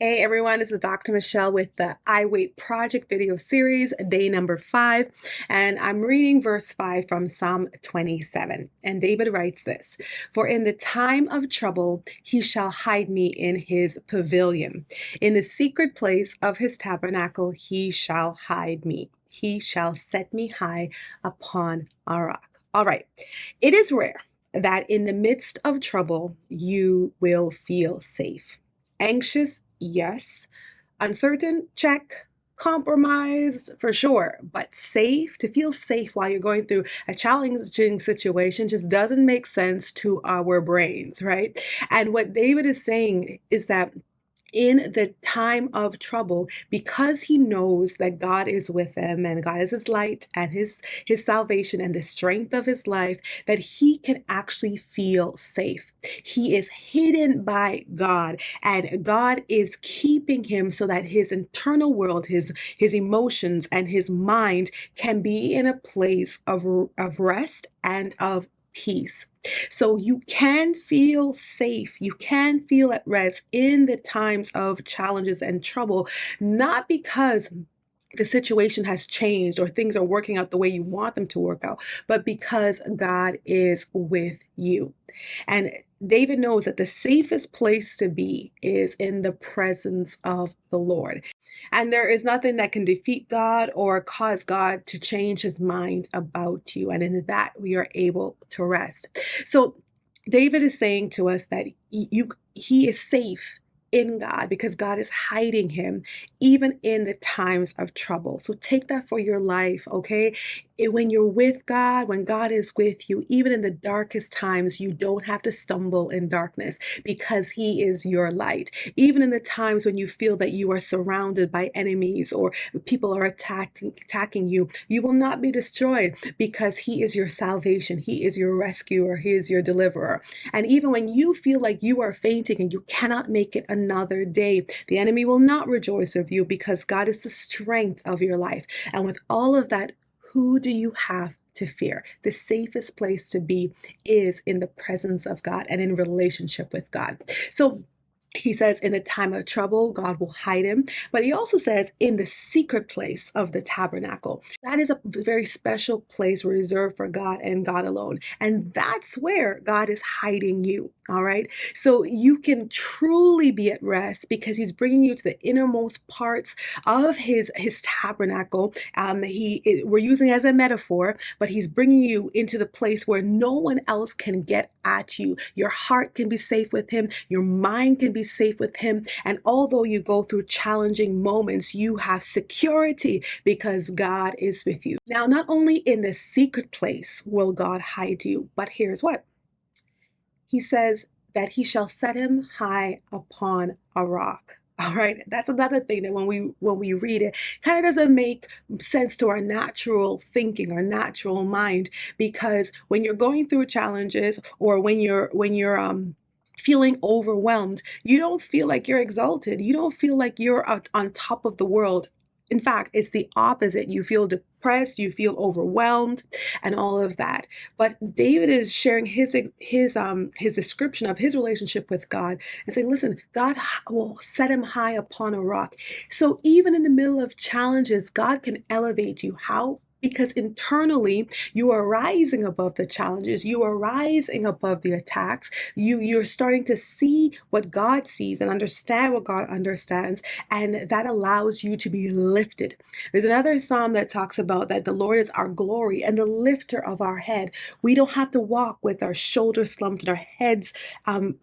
Hey everyone, this is Dr. Michelle with the I Wait Project video series, day number 5, and I'm reading verse 5 from Psalm 27. And David writes this: "For in the time of trouble he shall hide me in his pavilion. In the secret place of his tabernacle he shall hide me. He shall set me high upon a rock." All right, it is rare that in the midst of trouble you will feel safe. Anxious, yes. Uncertain, check. Compromised, for sure. But safe, to feel safe while you're going through a challenging situation just doesn't make sense to our brains, right? And what David is saying is that in the time of trouble, because he knows that God is with him and God is his light and his salvation and the strength of his life, that he can actually feel safe. He is hidden by God, and God is keeping him so that his internal world, his emotions and his mind can be in a place of rest and of peace. So you can feel safe, you can feel at rest in the times of challenges and trouble, not because the situation has changed or things are working out the way you want them to work out, but because God is with you. And David knows that the safest place to be is in the presence of the Lord. And there is nothing that can defeat God or cause God to change his mind about you. And in that, we are able to rest. So David is saying to us that he is safe in God because God is hiding him even in the times of trouble. So take that for your life, okay? When you're with God, when God is with you, even in the darkest times, you don't have to stumble in darkness because he is your light. Even in the times when you feel that you are surrounded by enemies or people are attacking you, you will not be destroyed because he is your salvation. He is your rescuer. He is your deliverer. And even when you feel like you are fainting and you cannot make it another day, the enemy will not rejoice of you because God is the strength of your life. And with all of that, who do you have to fear? The safest place to be is in the presence of God and in relationship with God. So he says in the time of trouble, God will hide him. But he also says in the secret place of the tabernacle. That is a very special place reserved for God and God alone. And that's where God is hiding you. All right. So you can truly be at rest because he's bringing you to the innermost parts of his tabernacle. We're using it as a metaphor, but he's bringing you into the place where no one else can get at you. Your heart can be safe with him. Your mind can be safe with him. And although you go through challenging moments, you have security because God is with you. Now, not only in the secret place will God hide you, but here's what. He says that he shall set him high upon a rock. All right, that's another thing that when we read it, kind of doesn't make sense to our natural thinking, our natural mind, because when you're going through challenges or when you're feeling overwhelmed, you don't feel like you're exalted. You don't feel like you're on top of the world. In fact, it's the opposite. You feel depressed, you feel overwhelmed, and all of that. But David is sharing his description of his relationship with God and saying, listen, God will set him high upon a rock. So even in the middle of challenges, God can elevate you. How? Because internally you are rising above the challenges, you are rising above the attacks, you're starting to see what God sees and understand what God understands, and that allows you to be lifted. There's another psalm that talks about that the Lord is our glory and the lifter of our head. We don't have to walk with our shoulders slumped and our heads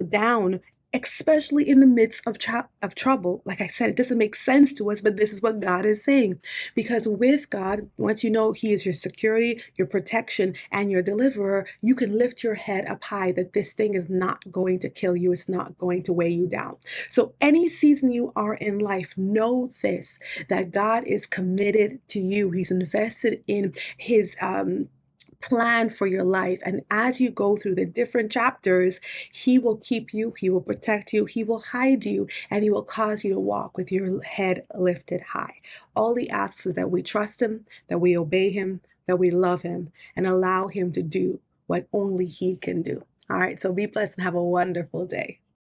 down, especially in the midst of trouble. Like I said, it doesn't make sense to us, but this is what God is saying. Because with God, once you know he is your security, your protection, and your deliverer, you can lift your head up high that this thing is not going to kill you. It's not going to weigh you down. So any season you are in life, know this, that God is committed to you. He's invested in his plan for your life. And as you go through the different chapters, he will keep you, he will protect you, he will hide you, and he will cause you to walk with your head lifted high. All he asks is that we trust him, that we obey him, that we love him, and allow him to do what only he can do. All right, so be blessed and have a wonderful day.